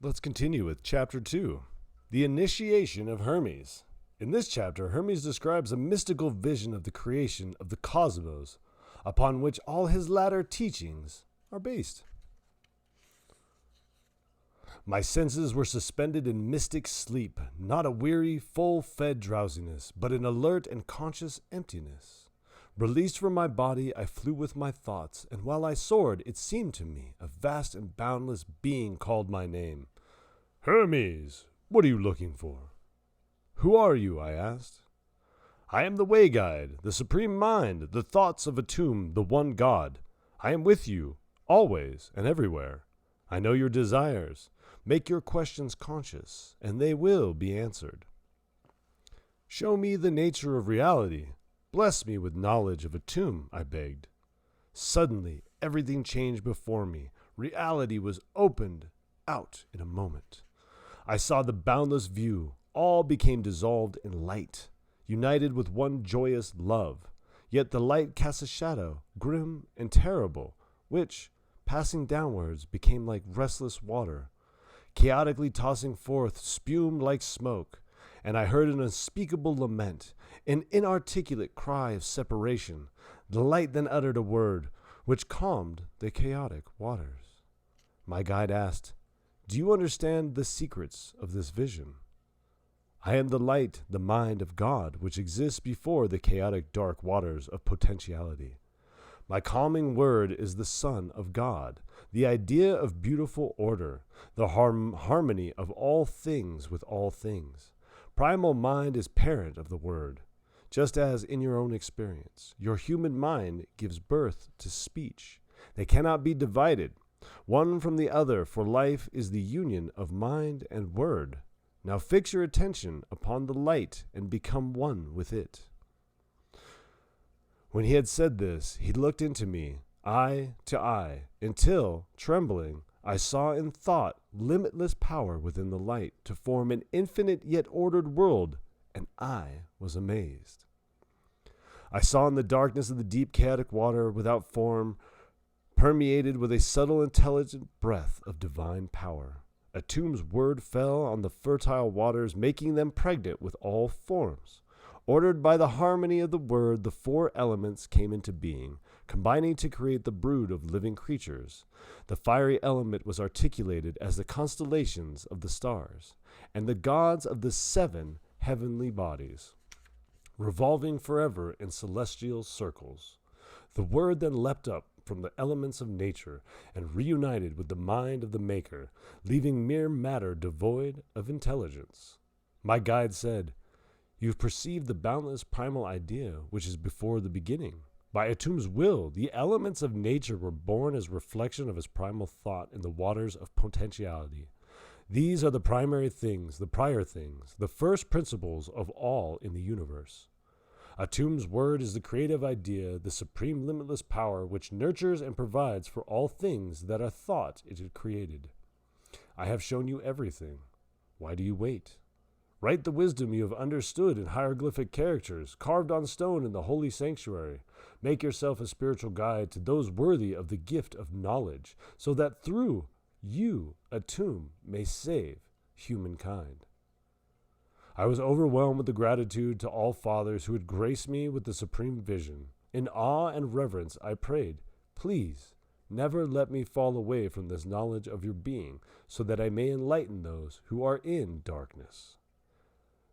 Let's continue with Chapter 2, The Initiation of Hermes. In this chapter, Hermes describes a mystical vision of the creation of the cosmos, upon which all his latter teachings are based. My senses were suspended in mystic sleep, not a weary, full-fed drowsiness, but an alert and conscious emptiness. Released from my body, I flew with my thoughts, and while I soared, it seemed to me a vast and boundless being called my name. Hermes, what are you looking for? Who are you? I asked. I am the way guide, the supreme mind, the thoughts of Atum, the one God. I am with you, always and everywhere. I know your desires. Make your questions conscious, and they will be answered. Show me the nature of reality. Bless me with knowledge of Atum, I begged. Suddenly, everything changed before me. Reality was opened out in a moment. I saw the boundless view. All became dissolved in light, united with one joyous love. Yet the light cast a shadow, grim and terrible, which, passing downwards, became like restless water, chaotically tossing forth spume like smoke, and I heard an unspeakable lament, an inarticulate cry of separation. The light then uttered a word, which calmed the chaotic waters. My guide asked, Do you understand the secrets of this vision? I am the light, the mind of God, which exists before the chaotic dark waters of potentiality. My calming word is the Son of God, the idea of beautiful order, the harmony of all things with all things. Primal mind is parent of the word, just as in your own experience, your human mind gives birth to speech. They cannot be divided, one from the other, for life is the union of mind and word. Now fix your attention upon the light and become one with it. When he had said this, he looked into me, eye to eye, until, trembling, I saw in thought limitless power within the light to form an infinite yet ordered world, and I was amazed. I saw in the darkness of the deep chaotic water without form, permeated with a subtle intelligent breath of divine power. Atum's word fell on the fertile waters, making them pregnant with all forms. Ordered by the harmony of the word, the four elements came into being, combining to create the brood of living creatures. The fiery element was articulated as the constellations of the stars, and the gods of the 7 heavenly bodies, revolving forever in celestial circles. The word then leapt up from the elements of nature and reunited with the mind of the Maker, leaving mere matter devoid of intelligence. My guide said, You've perceived the boundless primal idea which is before the beginning. By Atum's will, the elements of nature were born as reflection of his primal thought in the waters of potentiality. These are the primary things, the prior things, the first principles of all in the universe. Atum's word is the creative idea, the supreme limitless power which nurtures and provides for all things that are thought it had created. I have shown you everything. Why do you wait? Write the wisdom you have understood in hieroglyphic characters, carved on stone in the holy sanctuary. Make yourself a spiritual guide to those worthy of the gift of knowledge, so that through you, Atum, may save humankind. I was overwhelmed with the gratitude to all fathers who had graced me with the supreme vision. In awe and reverence I prayed, Please, never let me fall away from this knowledge of your being, so that I may enlighten those who are in darkness.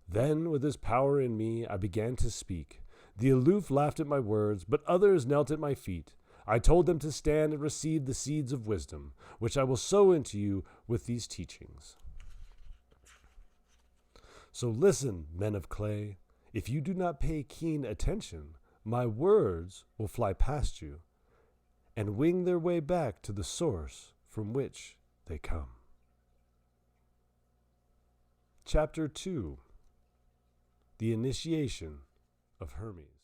Then, with his power in me, I began to speak. The aloof laughed at my words, but others knelt at my feet. I told them to stand and receive the seeds of wisdom, which I will sow into you with these teachings. So listen, men of clay. If you do not pay keen attention, my words will fly past you and wing their way back to the source from which they come. Chapter 2, The Initiation of Hermes.